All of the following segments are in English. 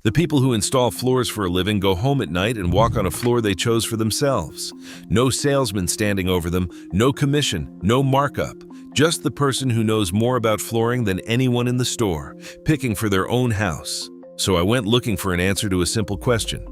The people who install floors for a living go home at night and walk on a floor they chose for themselves. No salesman standing over them, no commission, no markup. Just the person who knows more about flooring than anyone in the store, picking for their own house. So I went looking for an answer to a simple question.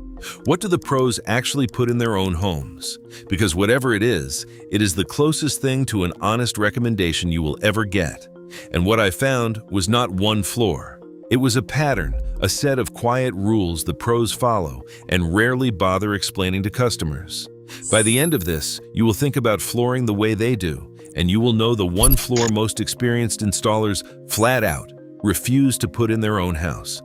What do the pros actually put in their own homes? Because whatever it is the closest thing to an honest recommendation you will ever get. And what I found was not one floor. It was a pattern, a set of quiet rules the pros follow and rarely bother explaining to customers. By the end of this, you will think about flooring the way they do, and you will know the one floor most experienced installers flat out refuse to put in their own house.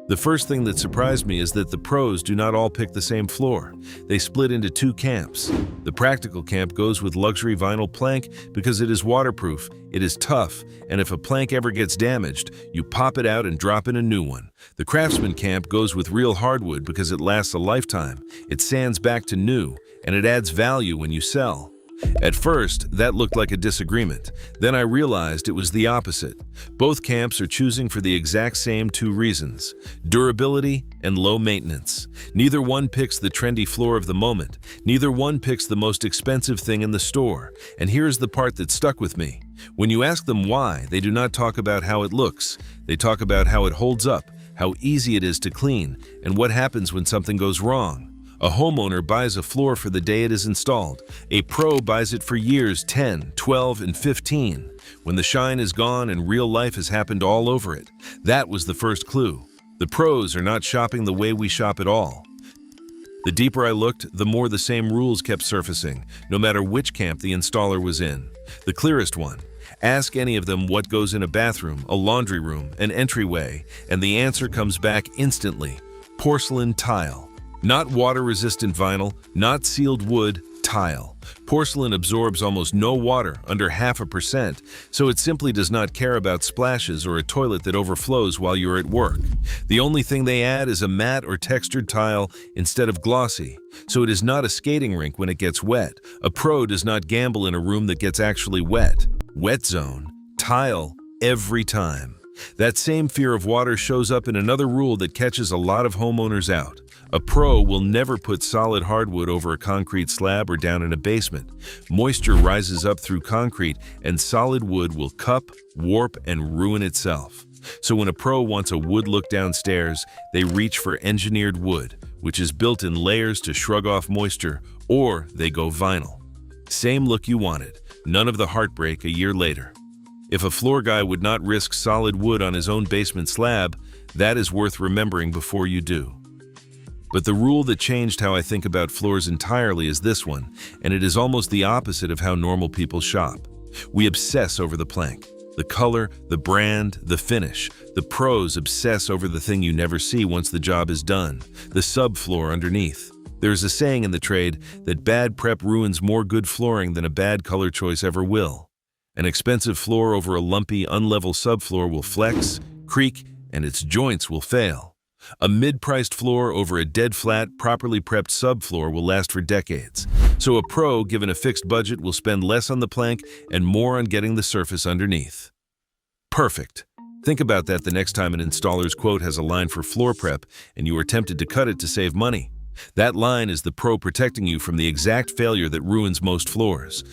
The first thing that surprised me is that the pros do not all pick the same floor. They split into two camps. The practical camp goes with luxury vinyl plank because it is waterproof, it is tough, and if a plank ever gets damaged, you pop it out and drop in a new one. The craftsman camp goes with real hardwood because it lasts a lifetime, it sands back to new, and it adds value when you sell. At first, that looked like a disagreement. Then I realized it was the opposite. Both camps are choosing for the exact same two reasons: durability and low maintenance. Neither one picks the trendy floor of the moment. Neither one picks the most expensive thing in the store. And here's the part that stuck with me. When you ask them why, they do not talk about how it looks. They talk about how it holds up, how easy it is to clean, and what happens when something goes wrong. A homeowner buys a floor for the day it is installed. A pro buys it for years 10, 12, and 15, when the shine is gone and real life has happened all over it. That was the first clue. The pros are not shopping the way we shop at all. The deeper I looked, the more the same rules kept surfacing, no matter which camp the installer was in. The clearest one: ask any of them what goes in a bathroom, a laundry room, an entryway, and the answer comes back instantly: porcelain tile. Not water-resistant vinyl, not sealed wood, tile. Porcelain absorbs almost no water, under 0.5%, so it simply does not care about splashes or a toilet that overflows while you're at work. The only thing they add is a matte or textured tile instead of glossy, so it is not a skating rink when it gets wet. A pro does not gamble in a room that gets actually wet. Wet zone, tile, every time. That same fear of water shows up in another rule that catches a lot of homeowners out. A pro will never put solid hardwood over a concrete slab or down in a basement. Moisture rises up through concrete, and solid wood will cup, warp, and ruin itself. So when a pro wants a wood look downstairs, they reach for engineered wood, which is built in layers to shrug off moisture, or they go vinyl. Same look you wanted, none of the heartbreak a year later. If a floor guy would not risk solid wood on his own basement slab, that is worth remembering before you do. But the rule that changed how I think about floors entirely is this one, and it is almost the opposite of how normal people shop. We obsess over the plank, the color, the brand, the finish. The pros obsess over the thing you never see once the job is done, the subfloor underneath. There is a saying in the trade that bad prep ruins more good flooring than a bad color choice ever will. An expensive floor over a lumpy, unlevel subfloor will flex, creak, and its joints will fail. A mid-priced floor over a dead-flat, properly prepped subfloor will last for decades. So a pro, given a fixed budget, will spend less on the plank and more on getting the surface underneath. Perfect. Think about that the next time an installer's quote has a line for floor prep and you are tempted to cut it to save money. That line is the pro protecting you from the exact failure that ruins most floors.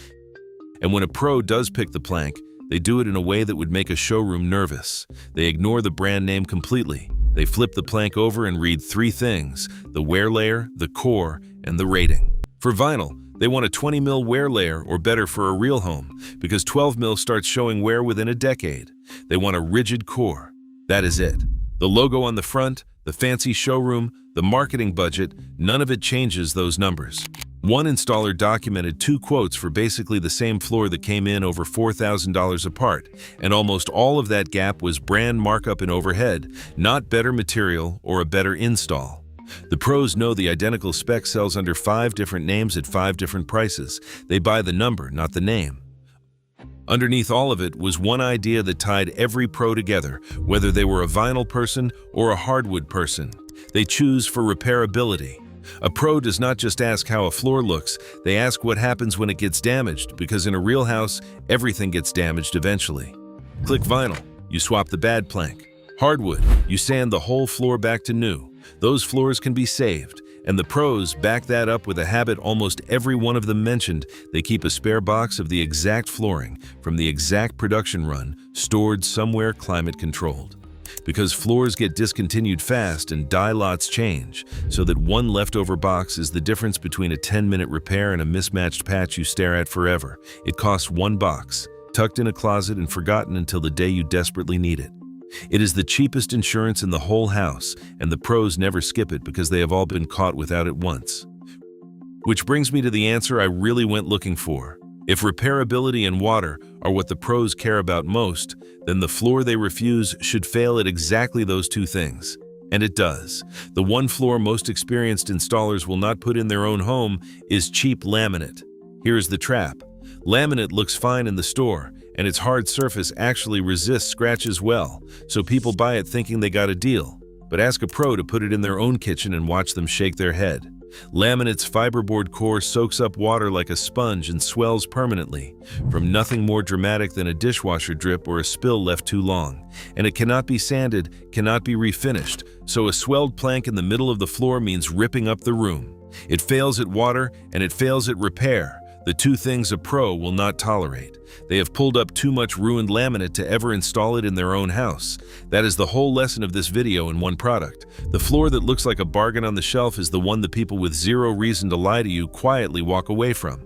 And when a pro does pick the plank, they do it in a way that would make a showroom nervous. They ignore the brand name completely. They flip the plank over and read three things: the wear layer, the core, and the rating. For vinyl, they want a 20 mil wear layer or better for a real home, because 12 mil starts showing wear within a decade. They want a rigid core. That is it. The logo on the front, the fancy showroom, the marketing budget, none of it changes those numbers. One installer documented 2 quotes for basically the same floor that came in over $4,000 apart, and almost all of that gap was brand markup and overhead, not better material or a better install. The pros know the identical spec sells under 5 different names at 5 different prices. They buy the number, not the name. Underneath all of it was one idea that tied every pro together, whether they were a vinyl person or a hardwood person. They choose for repairability. A pro does not just ask how a floor looks, they ask what happens when it gets damaged, because in a real house, everything gets damaged eventually. Click vinyl, you swap the bad plank. Hardwood, you sand the whole floor back to new. Those floors can be saved. And the pros back that up with a habit almost every one of them mentioned. They keep a spare box of the exact flooring from the exact production run stored somewhere climate controlled. Because floors get discontinued fast and dye lots change, so that one leftover box is the difference between a 10-minute repair and a mismatched patch you stare at forever. It costs one box, tucked in a closet and forgotten until the day you desperately need it. It is the cheapest insurance in the whole house, and the pros never skip it because they have all been caught without it once. Which brings me to the answer I really went looking for. If repairability and water are what the pros care about most, then the floor they refuse should fail at exactly those two things. And it does. The one floor most experienced installers will not put in their own home is cheap laminate. Here's the trap. Laminate looks fine in the store, and its hard surface actually resists scratches well, so people buy it thinking they got a deal. But ask a pro to put it in their own kitchen and watch them shake their head. Laminate's fiberboard core soaks up water like a sponge and swells permanently, from nothing more dramatic than a dishwasher drip or a spill left too long. And it cannot be sanded, cannot be refinished, so a swelled plank in the middle of the floor means ripping up the room. It fails at water and it fails at repair. The two things a pro will not tolerate. They have pulled up too much ruined laminate to ever install it in their own house. That is the whole lesson of this video in one product. The floor that looks like a bargain on the shelf is the one the people with zero reason to lie to you quietly walk away from.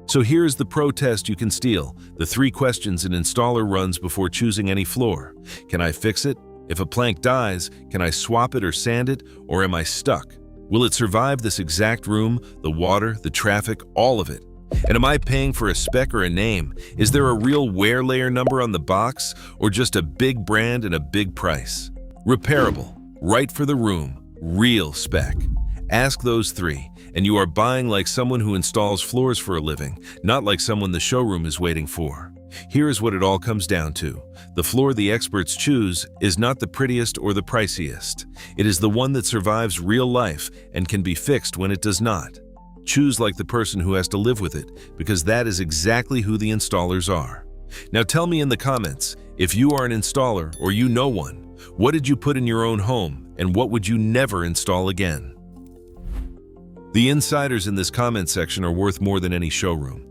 So here's the pro test you can steal. The 3 questions an installer runs before choosing any floor. Can I fix it? If a plank dies, can I swap it or sand it? Or am I stuck? Will it survive this exact room, the water, the traffic, all of it? And am I paying for a spec or a name? Is there a real wear layer number on the box, or just a big brand and a big price? Repairable, right for the room, real spec. Ask those 3, and you are buying like someone who installs floors for a living, not like someone the showroom is waiting for. Here is what it all comes down to. The floor the experts choose is not the prettiest or the priciest. It is the one that survives real life and can be fixed when it does not. Choose like the person who has to live with it, because that is exactly who the installers are. Now tell me in the comments, if you are an installer or you know one, what did you put in your own home and what would you never install again? The insiders in this comment section are worth more than any showroom.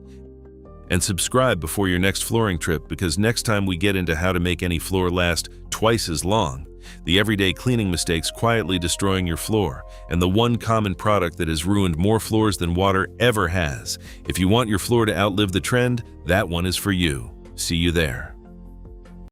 And subscribe before your next flooring trip, because next time we get into how to make any floor last twice as long, the everyday cleaning mistakes quietly destroying your floor, and the one common product that has ruined more floors than water ever has. If you want your floor to outlive the trend, that one is for you. See you there.